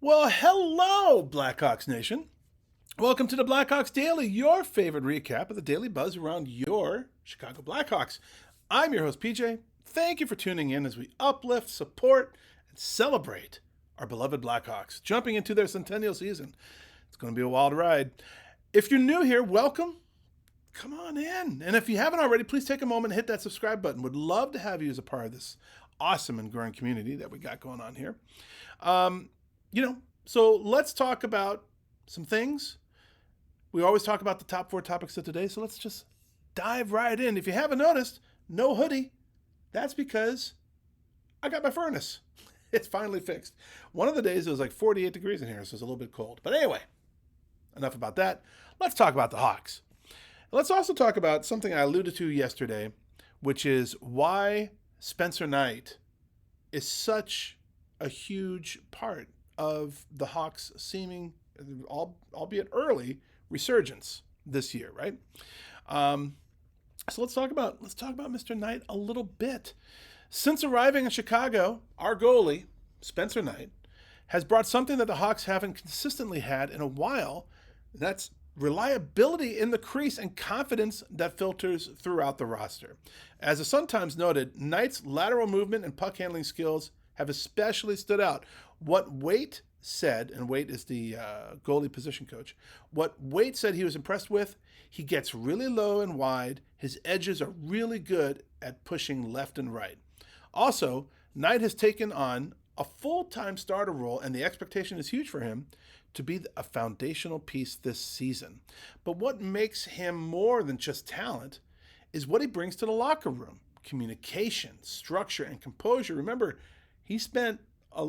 Well, hello, Blackhawks Nation. Welcome to the Blackhawks Daily, your favorite recap of the daily buzz around your Chicago Blackhawks. I'm your host, PJ. Thank you for tuning in as we uplift, support, and celebrate our beloved Blackhawks, jumping into their centennial season. It's going to be a wild ride. If you're new here, welcome. Come on in. And if you haven't already, please take a moment and hit that subscribe button. Would love to have you as a part of this awesome and growing community that we got going on here. So let's talk about some things. We always talk about the top 4 topics of today, so let's just dive right in. If you haven't noticed, no hoodie. That's because I got my furnace. It's finally fixed. One of the days it was like 48 degrees in here, so it's a little bit cold. But anyway, enough about that. Let's talk about the Hawks. Let's also talk about something I alluded to yesterday, which is why Spencer Knight is such a huge part of the Hawks' seeming, albeit early, resurgence this year, right? So let's talk about Mr. Knight a little bit. Since arriving in Chicago, our goalie, Spencer Knight, has brought something that the Hawks haven't consistently had in a while. That's reliability in the crease and confidence that filters throughout the roster. As the Sun Times noted, Knight's lateral movement and puck handling skills have especially stood out. What Waite said, and Waite is the goalie position coach, what Waite said he was impressed with, he gets really low and wide. His edges are really good at pushing left and right. Also, Knight has taken on a full-time starter role, and the expectation is huge for him to be a foundational piece this season. But what makes him more than just talent is what he brings to the locker room. Communication, structure, and composure. Remember, he spent a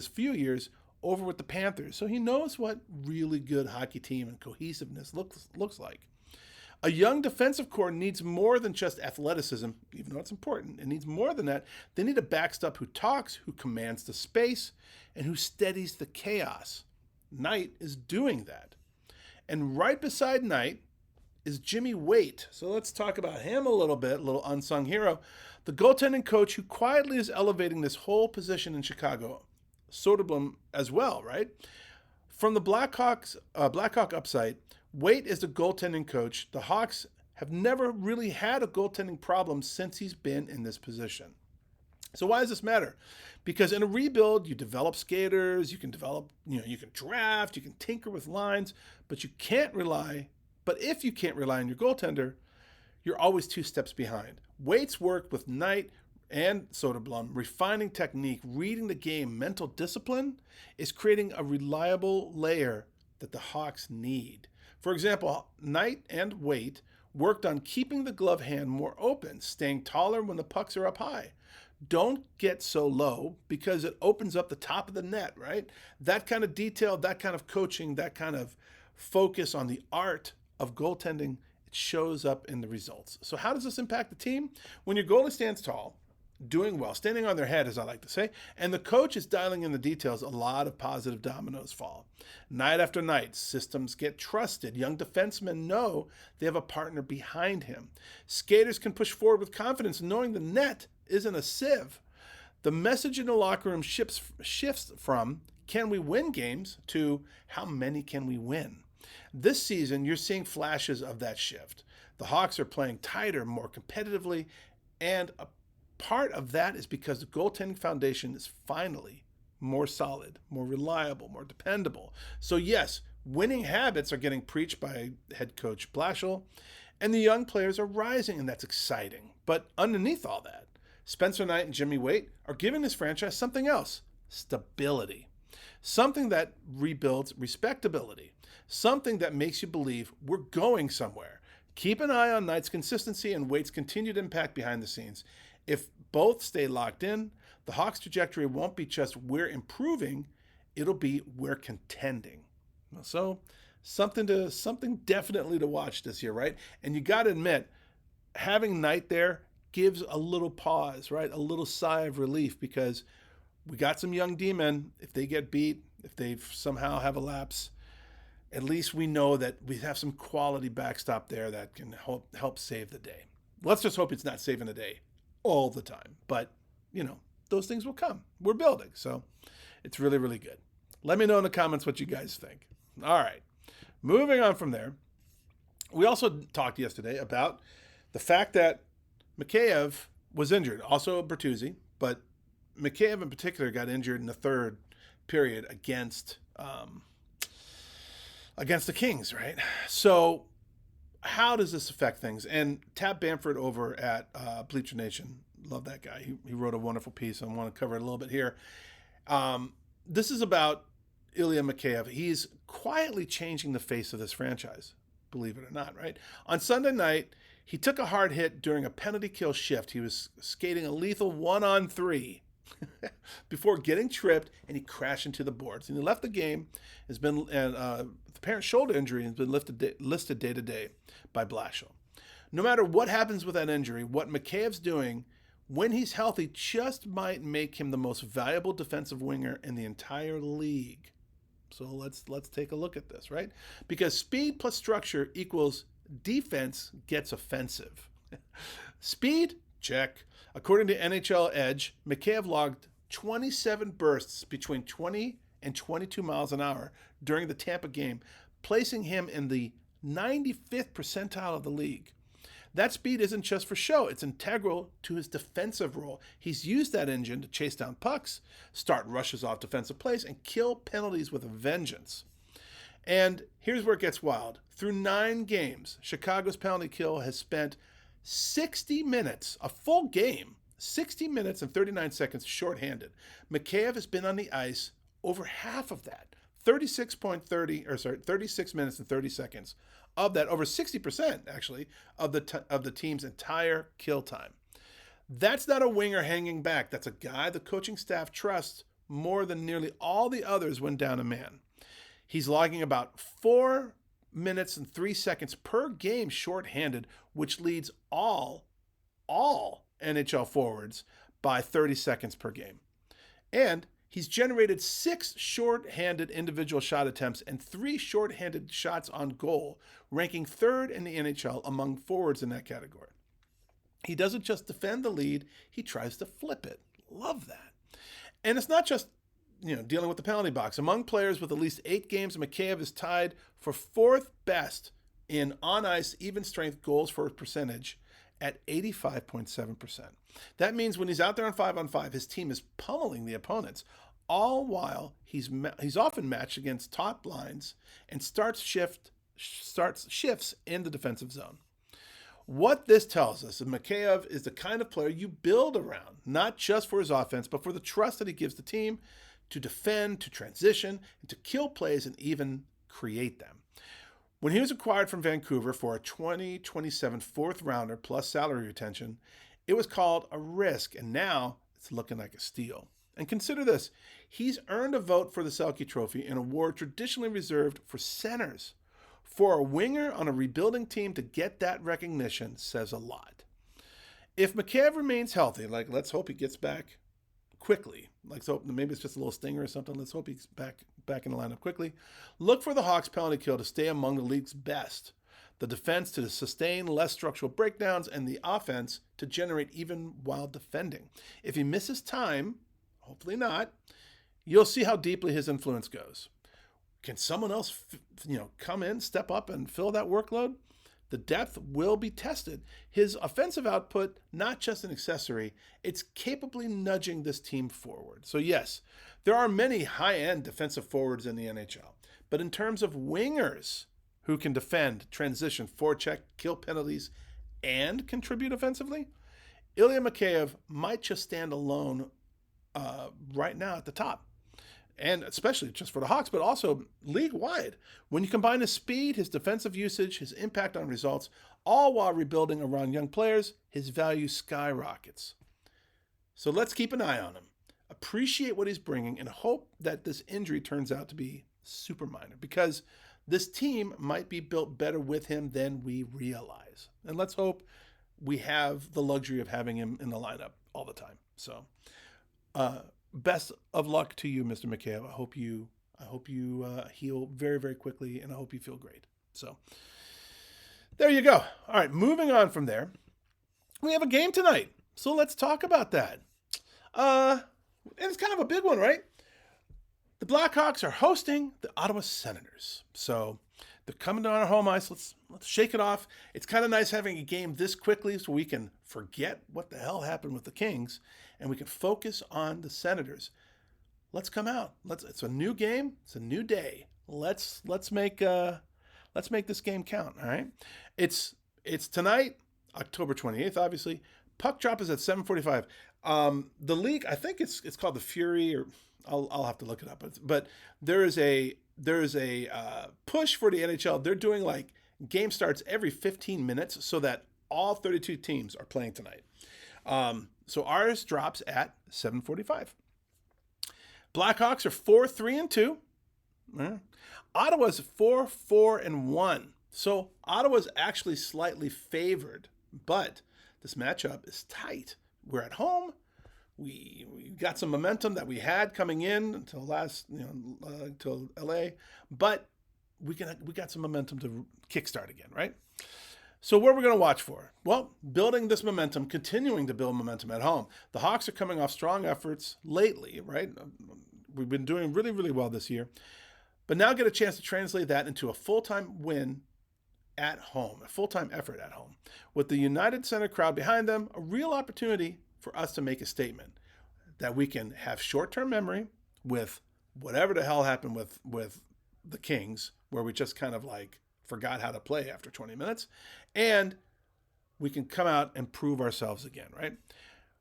few years over with the Panthers. So he knows what really good hockey team and cohesiveness looks like. A young defensive core needs more than just athleticism, even though it's important. It needs more than that. They need a backstop who talks, who commands the space, and who steadies the chaos. Knight is doing that. And right beside Knight is Jimmy Waite. So let's talk about him a little bit, a little unsung hero. The goaltending coach who quietly is elevating this whole position in Chicago. Soderblom as well, right? From the Blackhawk upside, Waite is the goaltending coach. The Hawks have never really had a goaltending problem since he's been in this position. So why does this matter? Because in a rebuild, you develop skaters, you can draft, you can tinker with lines, but if you can't rely on your goaltender, you're always 2 steps behind. Waite's work with Knight and Soderblom, refining technique, reading the game, mental discipline, is creating a reliable layer that the Hawks need. For example, Knight and Waite worked on keeping the glove hand more open, staying taller when the pucks are up high. Don't get so low because it opens up the top of the net, right? That kind of detail, that kind of coaching, that kind of focus on the art of goaltending, it shows up in the results. So how does this impact the team? When your goalie stands tall, doing well, standing on their head, as I like to say, and the coach is dialing in the details, a lot of positive dominoes fall. Night after night, systems get trusted. Young defensemen know they have a partner behind him. Skaters can push forward with confidence, knowing the net isn't a sieve. The message in the locker room shifts from, can we win games, to how many can we win? This season, you're seeing flashes of that shift. The Hawks are playing tighter, more competitively, and a part of that is because the goaltending foundation is finally more solid, more reliable, more dependable. So yes, winning habits are getting preached by head coach Blashill, and the young players are rising, and that's exciting. But underneath all that, Spencer Knight and Jimmy Waite are giving this franchise something else: stability. Something that rebuilds respectability. Something that makes you believe we're going somewhere. Keep an eye on Knight's consistency and Waite's continued impact behind the scenes. If both stay locked in, the Hawks' trajectory won't be just we're improving, it'll be we're contending. So something definitely to watch this year, right? And you got to admit, having Knight there gives a little pause, right? A little sigh of relief, because we got some young D-men. If they get beat, if they somehow have a lapse, at least we know that we have some quality backstop there that can help save the day. Let's just hope it's not saving the day all the time. But, those things will come. We're building. So It's really, really good. Let me know in the comments what you guys think. All right. Moving on from there, we also talked yesterday about the fact that Mikheyev was injured. Also Bertuzzi, but Mikheyev in particular got injured in the third period against the Kings, right? So how does this affect things? And Tab Bamford over at Bleacher Nation, love that guy. He wrote a wonderful piece. I want to cover it a little bit here. This is about Ilya Mikheyev. He's quietly changing the face of this franchise, believe it or not, right? On Sunday night, he took a hard hit during a penalty kill shift. He was skating a lethal 1-on-3 before getting tripped, and he crashed into the boards. And he left the game. The apparent shoulder injury has been listed day to day by Blashill. No matter what happens with that injury, what Mikheyev's doing when he's healthy just might make him the most valuable defensive winger in the entire league. So let's take a look at this, right? Because speed plus structure equals defense gets offensive. Speed, check. According to NHL Edge, Mikheyev logged 27 bursts between 20 and 22 miles an hour during the Tampa game, placing him in the 95th percentile of the league. That speed isn't just for show, it's integral to his defensive role. He's used that engine to chase down pucks, start rushes off defensive plays, and kill penalties with a vengeance. And here's where it gets wild. Through 9 games, Chicago's penalty kill has spent 60 minutes, a full game, 60 minutes and 39 seconds shorthanded. Mikheyev has been on the ice over half of that, 36 minutes and 30 seconds. Of that, over 60% actually of the team's entire kill time. That's not a winger hanging back. That's a guy the coaching staff trusts more than nearly all the others when down a man. He's logging about 4 minutes and 3 seconds per game shorthanded, which leads all NHL forwards by 30 seconds per game. And he's generated 6 shorthanded individual shot attempts and 3 shorthanded shots on goal, ranking 3rd in the NHL among forwards in that category. He doesn't just defend the lead, he tries to flip it. Love that. And it's not just dealing with the penalty box. Among players with at least 8 games, Mikheyev is tied for 4th best in on-ice even strength goals for percentage at 85.7%. That means when he's out there on 5-on-5, his team is pummeling the opponents, all while he's often matched against top lines and starts shifts in the defensive zone. What this tells us is Mikheyev is the kind of player you build around, not just for his offense, but for the trust that he gives the team to defend, to transition, and to kill plays and even create them. When he was acquired from Vancouver for a 2027 4th rounder plus salary retention, it was called a risk, and now it's looking like a steal. And consider this, he's earned a vote for the Selke Trophy, an award traditionally reserved for centers. For a winger on a rebuilding team to get that recognition says a lot. If Mikheyev remains healthy, let's hope he gets back quickly. Let's hope maybe it's just a little stinger or something. Let's hope he's back in the lineup quickly. Look for the Hawks penalty kill to stay among the league's best. The defense to sustain less structural breakdowns, and the offense to generate even while defending. If he misses time, hopefully not, you'll see how deeply his influence goes. Can someone else, come in, step up, and fill that workload? The depth will be tested. His offensive output, not just an accessory, it's capably nudging this team forward. So yes, there are many high-end defensive forwards in the NHL. But in terms of wingers who can defend, transition, forecheck, kill penalties, and contribute offensively, Ilya Mikheyev might just stand alone right now at the top. And especially just for the Hawks, but also league-wide. When you combine his speed, his defensive usage, his impact on results, all while rebuilding around young players, his value skyrockets. So let's keep an eye on him, appreciate what he's bringing, and hope that this injury turns out to be super minor, because this team might be built better with him than we realize. And let's hope we have the luxury of having him in the lineup all the time. So, best of luck to you, Mr. Mikheyev. I hope you heal very, very quickly, and I hope you feel great. So there you go. All right, moving on from there, we have a game tonight. So let's talk about that. And it's kind of a big one, right? The Blackhawks are hosting the Ottawa Senators. So they're coming down our home ice. Let's shake it off. It's kind of nice having a game this quickly so we can forget what the hell happened with the Kings and we can focus on the Senators. Let's come out. It's a new game. It's a new day. Let's make this game count. All right. It's tonight, October 28th. Obviously, puck drop is at 7:45. The league, I think it's called the Fury, or I'll have to look it up. But there is a push for the NHL. They're doing like game starts every 15 minutes so that all 32 teams are playing tonight. So ours drops at 7:45. Blackhawks are 4-3-2. Ottawa's 4-4-1. So Ottawa's actually slightly favored, but this matchup is tight. We're at home. We got some momentum that we had coming in until until LA, but we got some momentum to kickstart again, right? So what are we going to watch for? Well, building this momentum, continuing to build momentum at home. The Hawks are coming off strong efforts lately, right? We've been doing really, really well this year, but now get a chance to translate that into a full-time win at home, a full-time effort at home. With the United Center crowd behind them, a real opportunity for us to make a statement that we can have short-term memory with whatever the hell happened with the Kings, where we just kind of like forgot how to play after 20 minutes, and we can come out and prove ourselves again, right?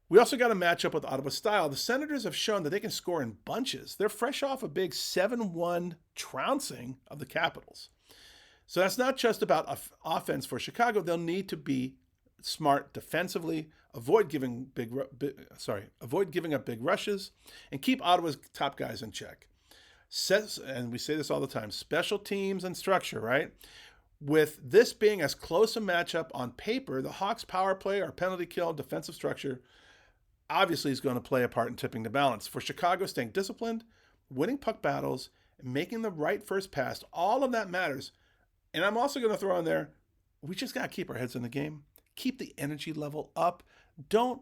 We also got a matchup with Ottawa style. The Senators have shown that they can score in bunches. They're fresh off a big 7-1 trouncing of the Capitals. So that's not just about offense for Chicago. They'll need to be smart defensively, avoid giving up big rushes, and keep Ottawa's top guys in check. And we say this all the time, special teams and structure, right? With this being as close a matchup on paper, the Hawks' power play, our penalty kill, defensive structure, obviously is going to play a part in tipping the balance. For Chicago, staying disciplined, winning puck battles, and making the right first pass, all of that matters. And I'm also going to throw in there, we just got to keep our heads in the game. Keep the energy level up. Don't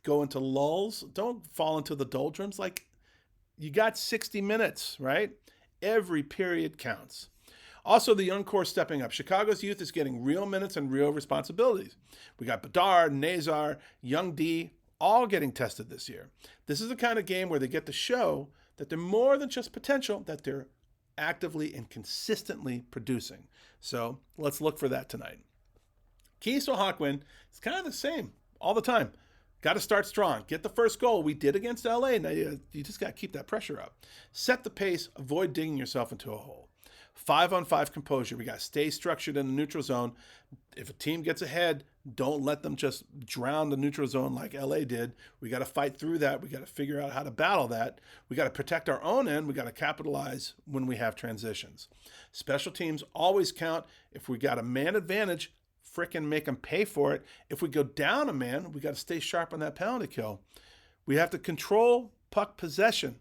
go into lulls. Don't fall into the doldrums. Like, you got 60 minutes, right? Every period counts. Also, the young core stepping up. Chicago's youth is getting real minutes and real responsibilities. We got Bedard, Nazar, Young D, all getting tested this year. This is the kind of game where they get to show that they're more than just potential, that they're actively and consistently producing. So let's look for that tonight. Keys to a Hawk win, it's kind of the same all the time. Got to start strong. Get the first goal. We did against LA. Now you just got to keep that pressure up. Set the pace. Avoid digging yourself into a hole. 5-on-5 composure. We got to stay structured in the neutral zone. If a team gets ahead, don't let them just drown the neutral zone like LA did. We got to fight through that. We got to figure out how to battle that. We got to protect our own end. We got to capitalize when we have transitions. Special teams always count. If we got a man advantage, frickin' make them pay for it. If we go down a man, we got to stay sharp on that penalty kill. We have to control puck possession.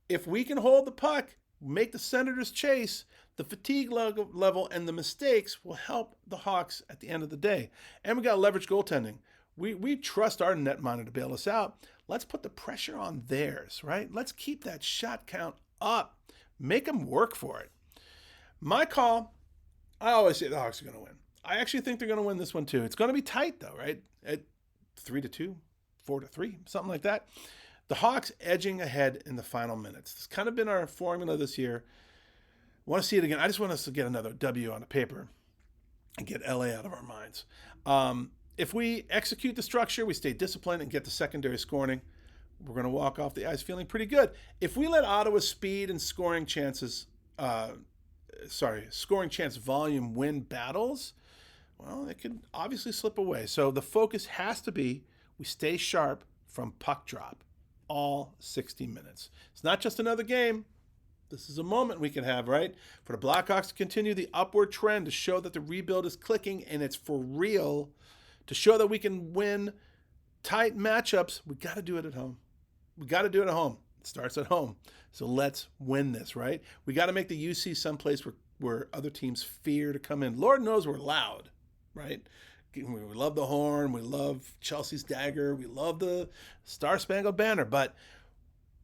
If we can hold the puck, make the Senators chase, the fatigue level and the mistakes will help the Hawks at the end of the day. And we got leverage goaltending. We trust our netminder to bail us out. Let's put the pressure on theirs, right? Let's keep that shot count up. Make them work for it. My call, I always say the Hawks are going to win. I actually think they're going to win this one too. It's going to be tight though, right? At 3-2, 4-3, something like that. The Hawks edging ahead in the final minutes. It's kind of been our formula this year. I want to see it again. I just want us to get another W on the paper and get LA out of our minds. If we execute the structure, we stay disciplined and get the secondary scoring, we're going to walk off the ice feeling pretty good. If we let Ottawa's speed and scoring chance volume win battles, well, it could obviously slip away. So the focus has to be we stay sharp from puck drop all 60 minutes. It's not just another game. This is a moment we can have, right? For the Blackhawks to continue the upward trend, to show that the rebuild is clicking and it's for real, to show that we can win tight matchups, we got to do it at home. We got to do it at home. It starts at home. So let's win this, right? We got to make the UC someplace where other teams fear to come in. Lord knows we're loud, right? We love the horn. We love Chelsea's dagger. We love the Star Spangled Banner. But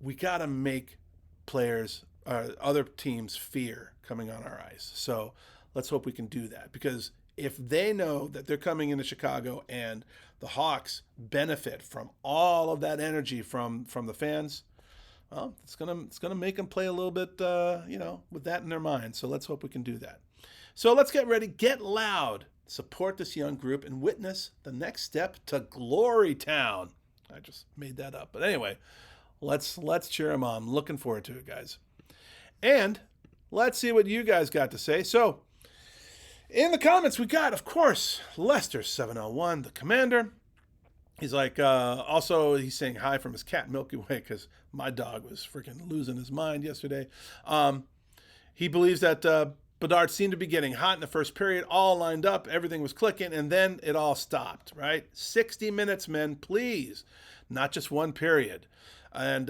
we got to make players, other teams fear coming on our ice. So let's hope we can do that, because if they know that they're coming into Chicago and the Hawks benefit from all of that energy from the fans, well, it's gonna make them play a little bit, with that in their mind. So let's hope we can do that. So let's get ready, get loud, support this young group, and witness the next step to Glory Town. I just made that up, but anyway, let's cheer them on. I'm looking forward to it, guys. And let's see what you guys got to say. So in the comments, we got, of course, Lester701, the commander. He's like, also, he's saying hi from his cat Milky Way, because my dog was freaking losing his mind yesterday. He believes that Bedard seemed to be getting hot in the first period, all lined up, everything was clicking, and then it all stopped, right? 60 minutes, men, please. Not just one period. And,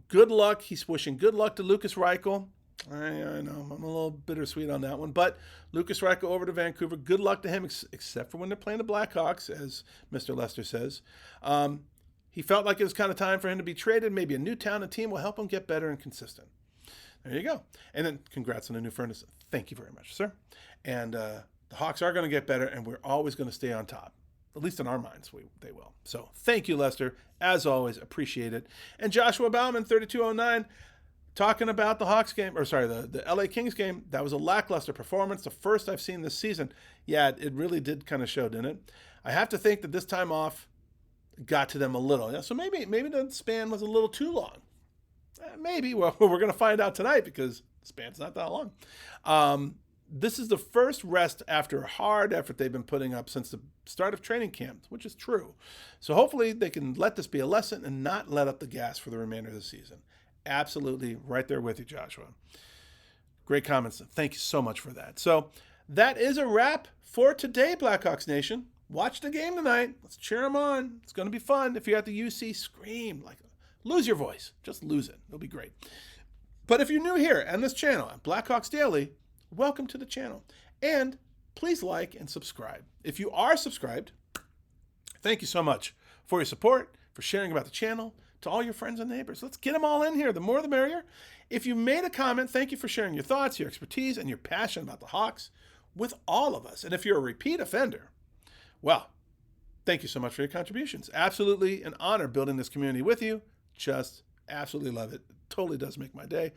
good luck. He's wishing good luck to Lucas Reichel. I know, I'm a little bittersweet on that one. But Lucas Reichel over to Vancouver. Good luck to him, except for when they're playing the Blackhawks, as Mr. Lester says. He felt like it was kind of time for him to be traded. Maybe a new town and team will help him get better and consistent. There you go. And then congrats on the new furnace. Thank you very much, sir. And the Hawks are going to get better, and we're always going to stay on top. At least in our minds, they will. So thank you, Lester. As always, appreciate it. And Joshua Bauman, 3209, talking about the Hawks game, the LA Kings game. That was a lackluster performance, the first I've seen this season. Yeah, it really did kind of show, didn't it? I have to think that this time off got to them a little. Yeah, so maybe the span was a little too long. Maybe. Well, we're going to find out tonight, because the span's not that long. This is the first rest after a hard effort they've been putting up since the start of training camp, which is true. So hopefully they can let this be a lesson and not let up the gas for the remainder of the season. Absolutely right there with you, Joshua. Great comments. Thank you so much for that. So that is a wrap for today, Blackhawks Nation. Watch the game tonight. Let's cheer them on. It's going to be fun. If you're at the UC, scream. Lose your voice. Just lose it. It'll be great. But if you're new here on this channel, at Blackhawks Daily, welcome to the channel. And please like and subscribe. If you are subscribed, thank you so much for your support, for sharing about the channel, to all your friends and neighbors. Let's get them all in here. The more the merrier. If you made a comment, thank you for sharing your thoughts, your expertise, and your passion about the Hawks with all of us. And if you're a repeat offender, well, thank you so much for your contributions. Absolutely an honor building this community with you. Just absolutely love it. It totally does make my day.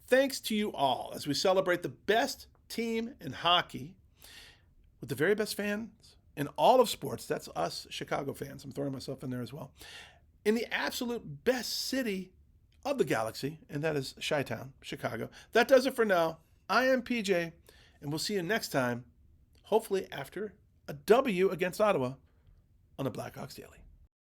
Thanks to you all as we celebrate the best team in hockey with the very best fans in all of sports. That's us Chicago fans. I'm throwing myself in there as well. In the absolute best city of the galaxy, and that is Chi-Town, Chicago. That does it for now. I am PJ, and we'll see you next time, hopefully after a W against Ottawa on the Blackhawks Daily.